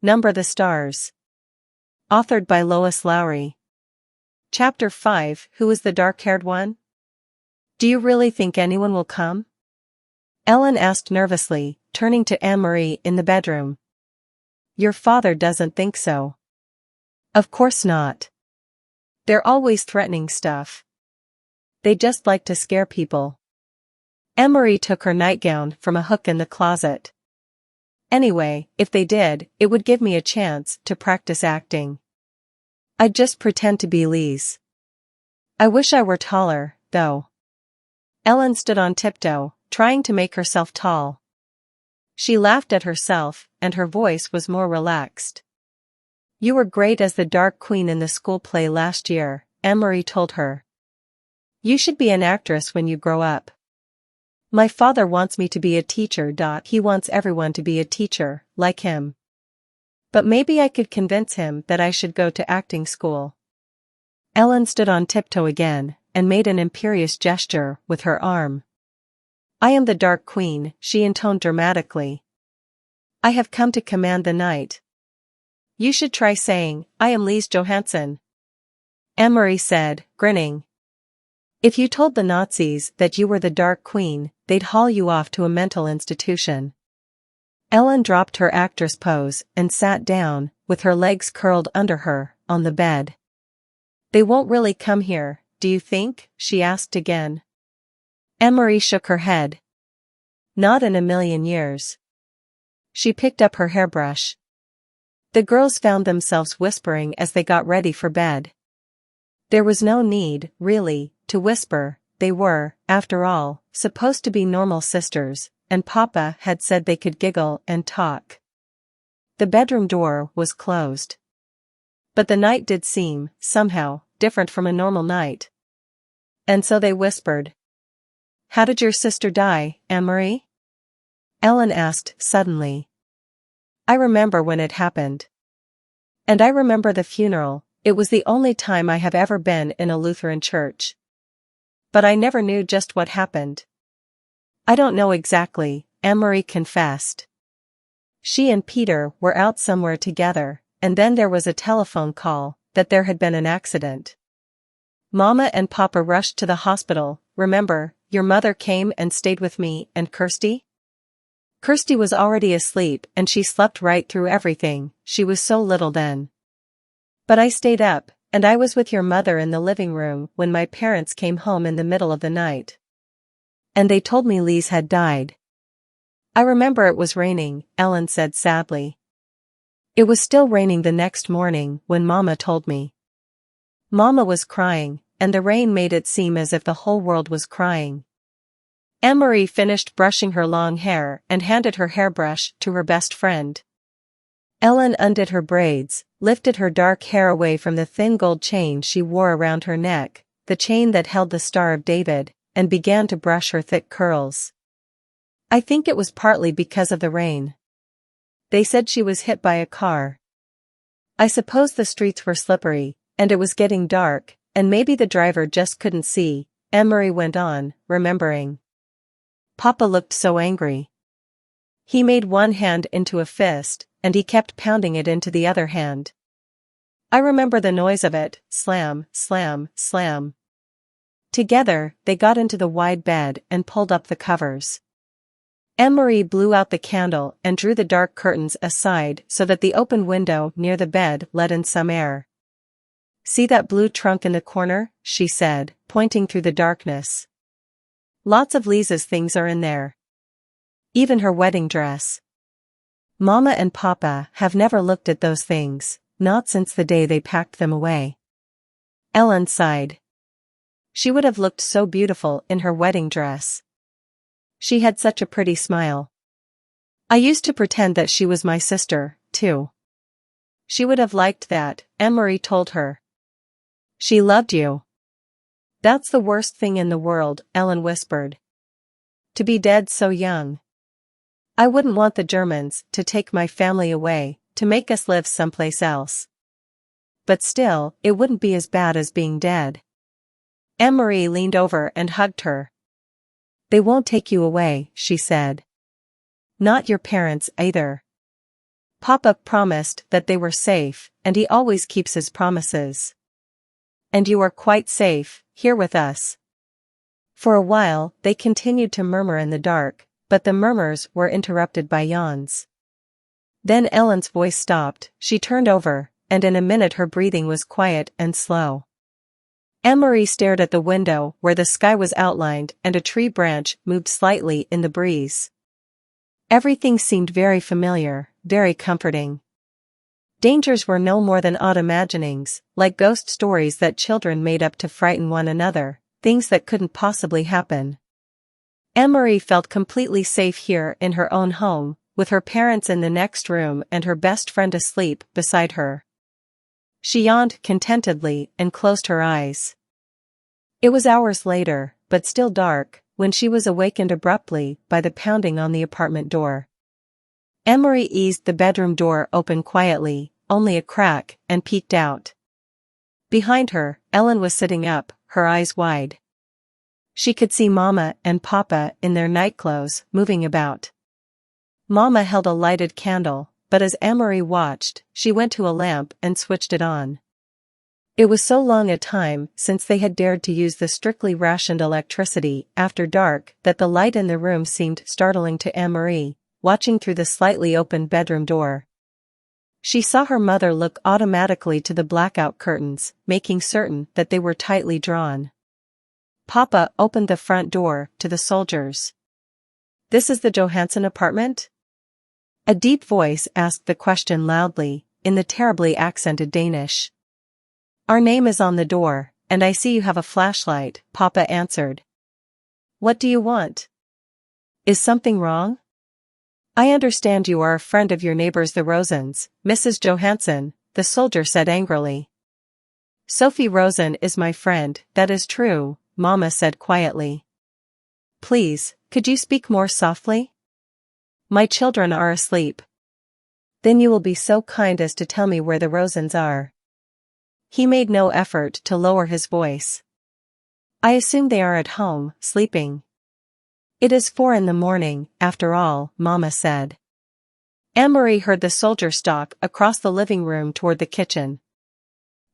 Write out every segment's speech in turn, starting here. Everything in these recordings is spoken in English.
Number the Stars. Authored by Lois Lowry. Chapter 5. Who is the dark-haired one? Do you really think anyone will come? Ellen asked nervously, turning to Annemarie in the bedroom. Your father doesn't think so. Of course not. They're always threatening stuff. They just like to scare people. Annemarie took her nightgown from a hook in the closet. Anyway, if they did, it would give me a chance to practice acting. I'd just pretend to be Lise. I wish I were taller, though. Ellen stood on tiptoe, trying to make herself tall. She laughed at herself, and her voice was more relaxed. You were great as the Dark Queen in the school play last year, Annemarie told her. You should be an actress when you grow up. My father wants me to be a teacher. He wants everyone to be a teacher, like him. But maybe I could convince him that I should go to acting school. Ellen stood on tiptoe again, and made an imperious gesture with her arm. I am the Dark Queen, she intoned dramatically. I have come to command the night. You should try saying, I am Lois Johansen. Annemarie said, grinning. If you told the Nazis that you were the Dark Queen, they'd haul you off to a mental institution. Ellen dropped her actress pose and sat down, with her legs curled under her, on the bed. They won't really come here, do you think? She asked again. Annemarie shook her head. Not in a million years. She picked up her hairbrush. The girls found themselves whispering as they got ready for bed. There was no need, really, to whisper. They were, after all, supposed to be normal sisters, and Papa had said they could giggle and talk. The bedroom door was closed. But the night did seem, somehow, different from a normal night. And so they whispered. How did your sister die, Annemarie? Ellen asked suddenly. I remember when it happened. And I remember the funeral. It was the only time I have ever been in a Lutheran church. But I never knew just what happened. I don't know exactly, Annemarie confessed. She and Peter were out somewhere together, and then there was a telephone call that there had been an accident. Mama and Papa rushed to the hospital. Remember, your mother came and stayed with me and Kirsty? Kirsty was already asleep and she slept right through everything, she was so little then. But I stayed up, and I was with your mother in the living room when my parents came home in the middle of the night. And they told me Lise had died. I remember it was raining, Ellen said sadly. It was still raining the next morning when Mama told me. Mama was crying, and the rain made it seem as if the whole world was crying. Annemarie finished brushing her long hair and handed her hairbrush to her best friend. Ellen undid her braids, lifted her dark hair away from the thin gold chain she wore around her neck, the chain that held the Star of David, and began to brush her thick curls. I think it was partly because of the rain. They said she was hit by a car. I suppose the streets were slippery, and it was getting dark, and maybe the driver just couldn't see, Annemarie went on, remembering. Papa looked so angry. He made one hand into a fist, and he kept pounding it into the other hand. I remember the noise of it, slam, slam, slam. Together, they got into the wide bed and pulled up the covers. Annemarie blew out the candle and drew the dark curtains aside so that the open window near the bed let in some air. See that blue trunk in the corner, she said, pointing through the darkness. Lots of Lisa's things are in there. Even her wedding dress. Mama and Papa have never looked at those things, not since the day they packed them away. Ellen sighed. She would have looked so beautiful in her wedding dress. She had such a pretty smile. I used to pretend that she was my sister, too. She would have liked that, Annemarie told her. She loved you. That's the worst thing in the world, Ellen whispered. To be dead so young. I wouldn't want the Germans to take my family away, to make us live someplace else. But still, it wouldn't be as bad as being dead. Annemarie leaned over and hugged her. They won't take you away, she said. Not your parents either. Papa promised that they were safe, and he always keeps his promises. And you are quite safe, here with us. For a while, they continued to murmur in the dark, but the murmurs were interrupted by yawns. Then Ellen's voice stopped, she turned over, and in a minute her breathing was quiet and slow. Annemarie stared at the window where the sky was outlined and a tree branch moved slightly in the breeze. Everything seemed very familiar, very comforting. Dangers were no more than odd imaginings, like ghost stories that children made up to frighten one another, things that couldn't possibly happen. Annemarie felt completely safe here in her own home, with her parents in the next room and her best friend asleep beside her. She yawned contentedly and closed her eyes. It was hours later, but still dark, when she was awakened abruptly by the pounding on the apartment door. Annemarie eased the bedroom door open quietly, only a crack, and peeked out. Behind her, Ellen was sitting up, her eyes wide. She could see Mama and Papa in their nightclothes, moving about. Mama held a lighted candle, but as Annemarie watched, she went to a lamp and switched it on. It was so long a time since they had dared to use the strictly rationed electricity after dark that the light in the room seemed startling to Annemarie, watching through the slightly open bedroom door. She saw her mother look automatically to the blackout curtains, making certain that they were tightly drawn. Papa opened the front door to the soldiers. "This is the Johansen apartment?" A deep voice asked the question loudly, in the terribly accented Danish. "Our name is on the door, and I see you have a flashlight," Papa answered. "What do you want? Is something wrong?" "I understand you are a friend of your neighbors the Rosens, Mrs. Johansen," the soldier said angrily. "Sophie Rosen is my friend, that is true," Mama said quietly. "Please, could you speak more softly? My children are asleep." "Then you will be so kind as to tell me where the Rosens are." He made no effort to lower his voice. "I assume they are at home, sleeping." "It is 4 in the morning, after all," Mama said. Annemarie heard the soldier stalk across the living room toward the kitchen.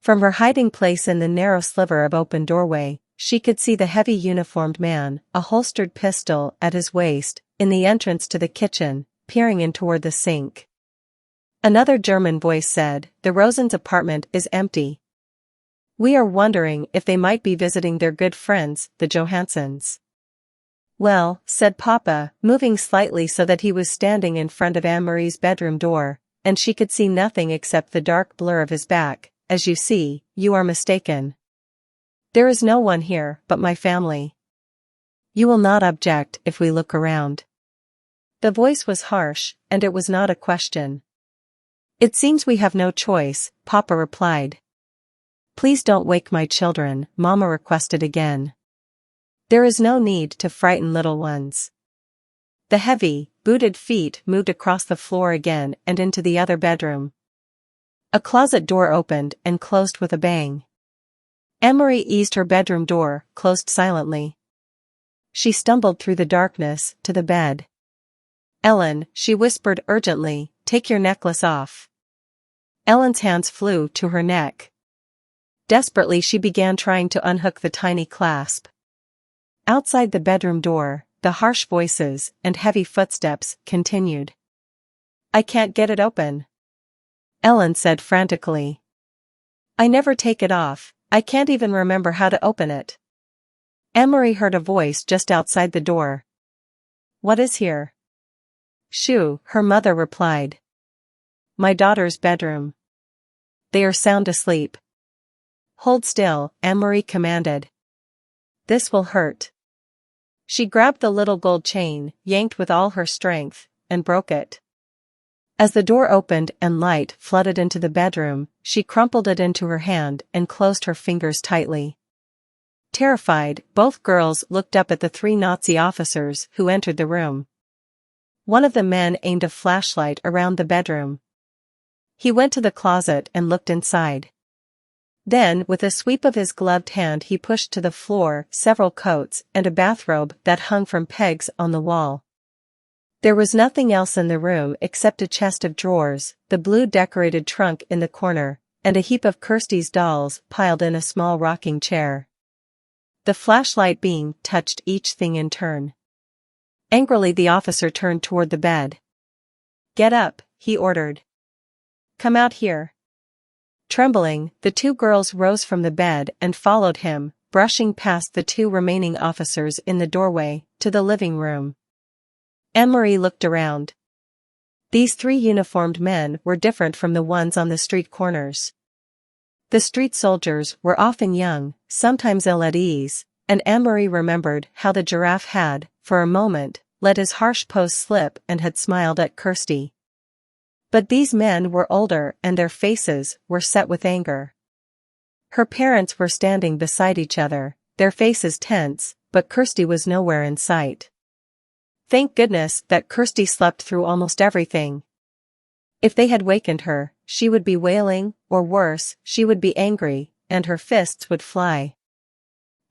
From her hiding place in the narrow sliver of open doorway, she could see the heavy uniformed man, a holstered pistol at his waist, in the entrance to the kitchen, peering in toward the sink. Another German voice said, "The Rosens' apartment is empty. We are wondering if they might be visiting their good friends, the Johansens." "Well," said Papa, moving slightly so that he was standing in front of Annemarie's bedroom door, and she could see nothing except the dark blur of his back, "as you see, you are mistaken. There is no one here but my family. You will not object if we look around." The voice was harsh, and it was not a question. "It seems we have no choice," Papa replied. "Please don't wake my children," Mama requested again. "There is no need to frighten little ones." The heavy, booted feet moved across the floor again and into the other bedroom. A closet door opened and closed with a bang. Annemarie eased her bedroom door, closed silently. She stumbled through the darkness to the bed. "Ellen," she whispered urgently, "take your necklace off." Ellen's hands flew to her neck. Desperately she began trying to unhook the tiny clasp. Outside the bedroom door, the harsh voices and heavy footsteps continued. "I can't get it open," Ellen said frantically. "I never take it off, I can't even remember how to open it." Annemarie heard a voice just outside the door. "What is here?" "Shoo," her mother replied. "My daughter's bedroom. They are sound asleep." "Hold still," Annemarie commanded. "This will hurt." She grabbed the little gold chain, yanked with all her strength, and broke it. As the door opened and light flooded into the bedroom, she crumpled it into her hand and closed her fingers tightly. Terrified, both girls looked up at the 3 Nazi officers who entered the room. One of the men aimed a flashlight around the bedroom. He went to the closet and looked inside. Then, with a sweep of his gloved hand, he pushed to the floor several coats and a bathrobe that hung from pegs on the wall. There was nothing else in the room except a chest of drawers, the blue decorated trunk in the corner, and a heap of Kirsty's dolls piled in a small rocking chair. The flashlight beam touched each thing in turn. Angrily the officer turned toward the bed. "Get up," he ordered. "Come out here." Trembling, the two girls rose from the bed and followed him, brushing past the two remaining officers in the doorway, to the living room. Annemarie looked around. These three uniformed men were different from the ones on the street corners. The street soldiers were often young, sometimes ill at ease, and Annemarie remembered how the giraffe had, for a moment, let his harsh pose slip and had smiled at Kirsty. But these men were older and their faces were set with anger. Her parents were standing beside each other, their faces tense, but Kirsty was nowhere in sight. Thank goodness that Kirsty slept through almost everything. If they had wakened her, she would be wailing, or worse, she would be angry, and her fists would fly.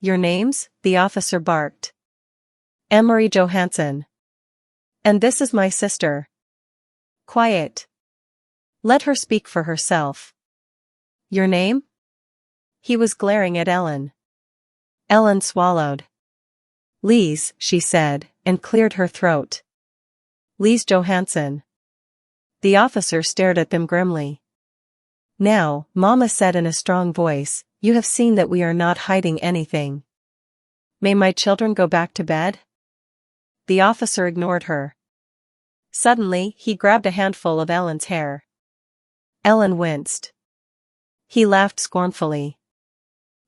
"Your names?" the officer barked. "Annemarie Johansen. And this is my sister." "Quiet. Let her speak for herself." "Your name?" He was glaring at Ellen. Ellen swallowed. "Lise," she said, and cleared her throat. "Lise Johansen." The officer stared at them grimly. "Now," Mama said in a strong voice, "you have seen that we are not hiding anything. May my children go back to bed?" The officer ignored her. Suddenly, he grabbed a handful of Ellen's hair. Ellen winced. He laughed scornfully.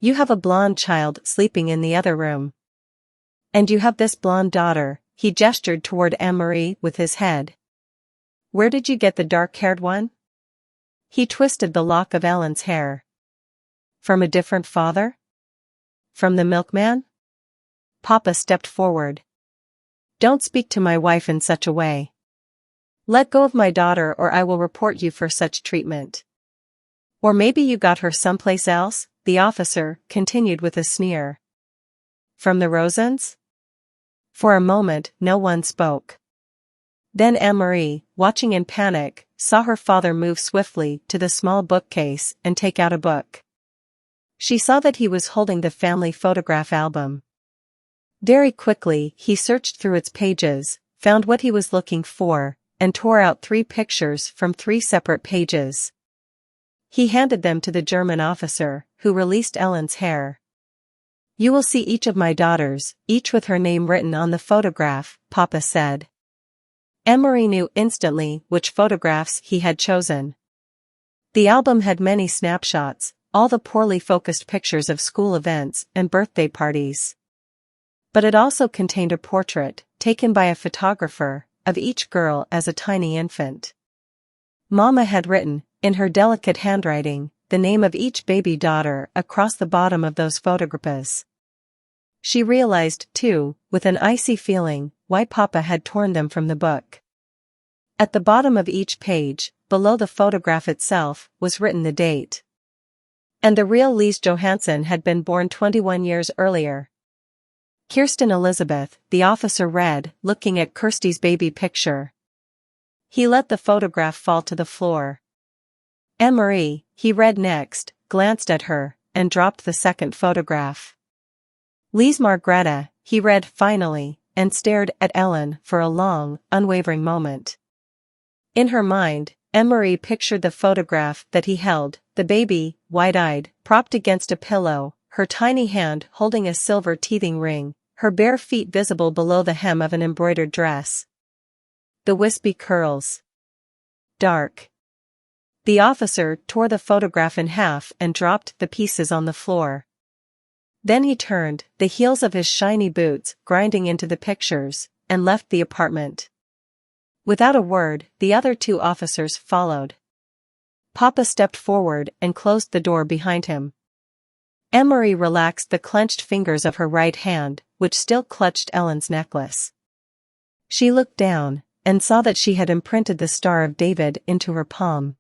"You have a blonde child sleeping in the other room. And you have this blonde daughter," he gestured toward Annemarie with his head. "Where did you get the dark-haired one?" He twisted the lock of Ellen's hair. "From a different father? From the milkman?" Papa stepped forward. "Don't speak to my wife in such a way. Let go of my daughter or I will report you for such treatment." "Or maybe you got her someplace else," the officer continued with a sneer. "From the Rosens?" For a moment, no one spoke. Then Annemarie, watching in panic, saw her father move swiftly to the small bookcase and take out a book. She saw that he was holding the family photograph album. Very quickly, he searched through its pages, found what he was looking for, and tore out 3 pictures from 3 separate pages. He handed them to the German officer, who released Ellen's hair. "You will see each of my daughters, each with her name written on the photograph," Papa said. Annemarie knew instantly which photographs he had chosen. The album had many snapshots, all the poorly focused pictures of school events and birthday parties. But it also contained a portrait, taken by a photographer, of each girl as a tiny infant. Mama had written, in her delicate handwriting, the name of each baby daughter across the bottom of those photographs. She realized, too, with an icy feeling, why Papa had torn them from the book. At the bottom of each page, below the photograph itself, was written the date. And the real Lise Johansen had been born 21 years earlier. "Kirsten Elizabeth," the officer read, looking at Kirsty's baby picture. He let the photograph fall to the floor. "Annemarie," he read next, glanced at her, and dropped the second photograph. "Lise Margrethe," he read finally, and stared at Ellen for a long, unwavering moment. In her mind, Annemarie pictured the photograph that he held, the baby, wide-eyed, propped against a pillow, her tiny hand holding a silver teething ring, her bare feet visible below the hem of an embroidered dress. The wispy curls. Dark. The officer tore the photograph in half and dropped the pieces on the floor. Then he turned, the heels of his shiny boots grinding into the pictures, and left the apartment. Without a word, the other 2 officers followed. Papa stepped forward and closed the door behind him. Annemarie relaxed the clenched fingers of her right hand, which still clutched Ellen's necklace. She looked down, and saw that she had imprinted the Star of David into her palm.